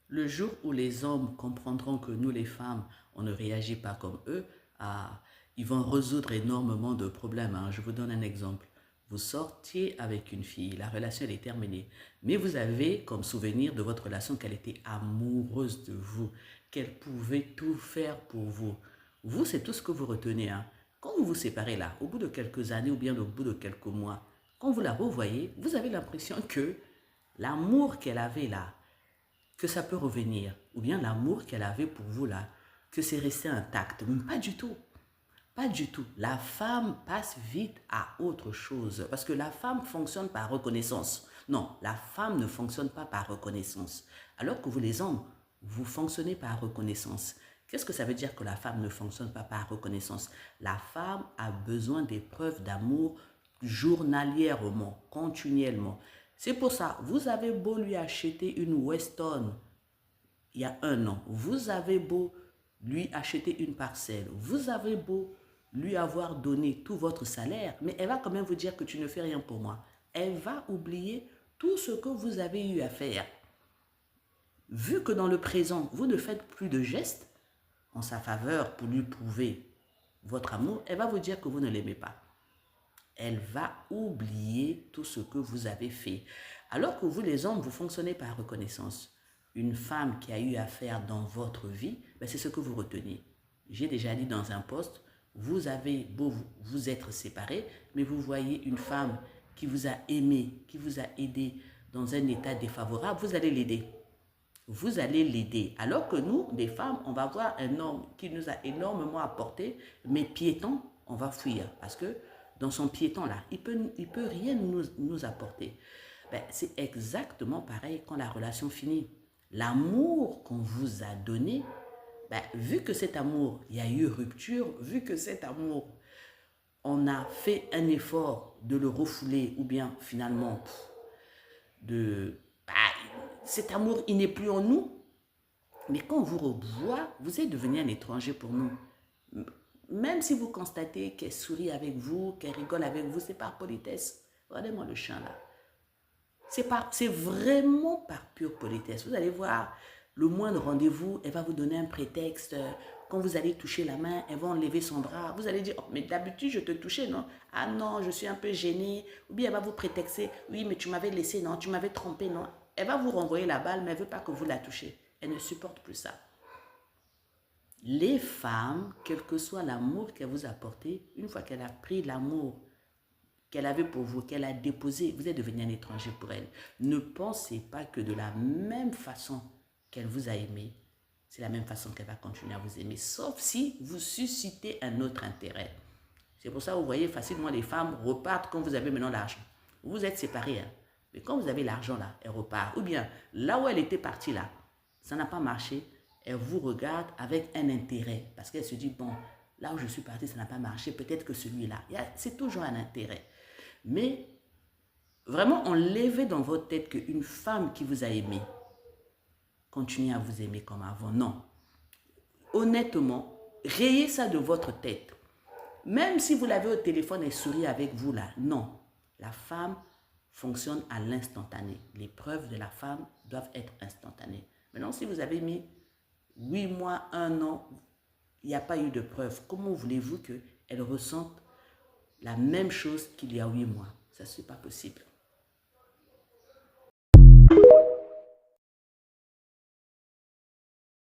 Le jour où les hommes comprendront que nous, les femmes, on ne réagit pas comme eux, ils vont résoudre énormément de problèmes, hein. Je vous donne un exemple. Vous sortiez avec une fille, la relation elle est terminée, mais vous avez comme souvenir de votre relation qu'elle était amoureuse de vous, qu'elle pouvait tout faire pour vous. Vous, c'est tout ce que vous retenez, hein. Quand vous vous séparez là, au bout de quelques années ou bien au bout de quelques mois, quand vous la revoyez, vous avez l'impression que l'amour qu'elle avait là, que ça peut revenir, ou bien l'amour qu'elle avait pour vous là, que c'est resté intact. Mais pas du tout. Pas du tout. La femme passe vite à autre chose. Parce que la femme fonctionne par reconnaissance. Non, la femme ne fonctionne pas par reconnaissance. Alors que vous, les hommes, vous fonctionnez par reconnaissance. Qu'est-ce que ça veut dire que la femme ne fonctionne pas par reconnaissance? La femme a besoin des preuves d'amour journalièrement, continuellement. C'est pour ça, vous avez beau lui acheter une Weston il y a un an, vous avez beau lui acheter une parcelle, vous avez beau lui avoir donné tout votre salaire, mais elle va quand même vous dire que tu ne fais rien pour moi. Elle va oublier tout ce que vous avez eu à faire. Vu que dans le présent, vous ne faites plus de gestes en sa faveur pour lui prouver votre amour, elle va vous dire que vous ne l'aimez pas. Elle va oublier tout ce que vous avez fait. Alors que vous, les hommes, vous fonctionnez par reconnaissance. Une femme qui a eu affaire dans votre vie, ben c'est ce que vous retenez. J'ai déjà dit dans un post, vous avez beau vous être séparés, mais vous voyez une femme qui vous a aimé, qui vous a aidé dans un état défavorable, vous allez l'aider. Vous allez l'aider. Alors que nous, les femmes, on va voir un homme qui nous a énormément apporté, mais piéton, on va fuir. Parce que dans son piéton là, il peut rien nous apporter. Ben, c'est exactement pareil quand la relation finit. L'amour qu'on vous a donné, ben, vu que cet amour, il y a eu rupture, vu que cet amour, on a fait un effort de le refouler ou bien finalement bah, cet amour, il n'est plus en nous. Mais quand on vous revoit, vous êtes devenu un étranger pour nous. Même si vous constatez qu'elle sourit avec vous, qu'elle rigole avec vous, c'est par politesse. Regardez-moi le chien là. C'est vraiment par pure politesse. Vous allez voir, le moindre rendez-vous, elle va vous donner un prétexte. Quand vous allez toucher la main, elle va enlever son bras. Vous allez dire, oh, mais d'habitude, je te touchais, non? Ah non, je suis un peu gênée. Ou bien elle va vous prétexter, oui, mais tu m'avais laissé, non? Tu m'avais trompé, non? Elle va vous renvoyer la balle, mais elle ne veut pas que vous la touchiez. Elle ne supporte plus ça. Les femmes, quel que soit l'amour qu'elle vous a apporté, une fois qu'elle a pris l'amour qu'elle avait pour vous, qu'elle a déposé, vous êtes devenu un étranger pour elle. Ne pensez pas que de la même façon qu'elle vous a aimé, c'est la même façon qu'elle va continuer à vous aimer, sauf si vous suscitez un autre intérêt. C'est pour ça que vous voyez facilement les femmes repartent quand vous avez maintenant l'argent. Vous êtes séparés, hein? Mais quand vous avez l'argent là, elle repart. Ou bien là où elle était partie là, ça n'a pas marché, elle vous regarde avec un intérêt parce qu'elle se dit, bon, là où je suis partie, ça n'a pas marché, peut-être que celui-là, c'est toujours un intérêt. Mais vraiment, enlevez dans votre tête qu'une femme qui vous a aimé continue à vous aimer comme avant. Non. Honnêtement, rayez ça de votre tête. Même si vous l'avez au téléphone et sourit avec vous là, non. La femme fonctionne à l'instantané. Les preuves de la femme doivent être instantanées. Maintenant, si vous avez mis 8 mois, 1 an, il n'y a pas eu de preuves. Comment voulez-vous qu'elle ressente la même chose qu'il y a 8 mois? Ça, ce n'est pas possible.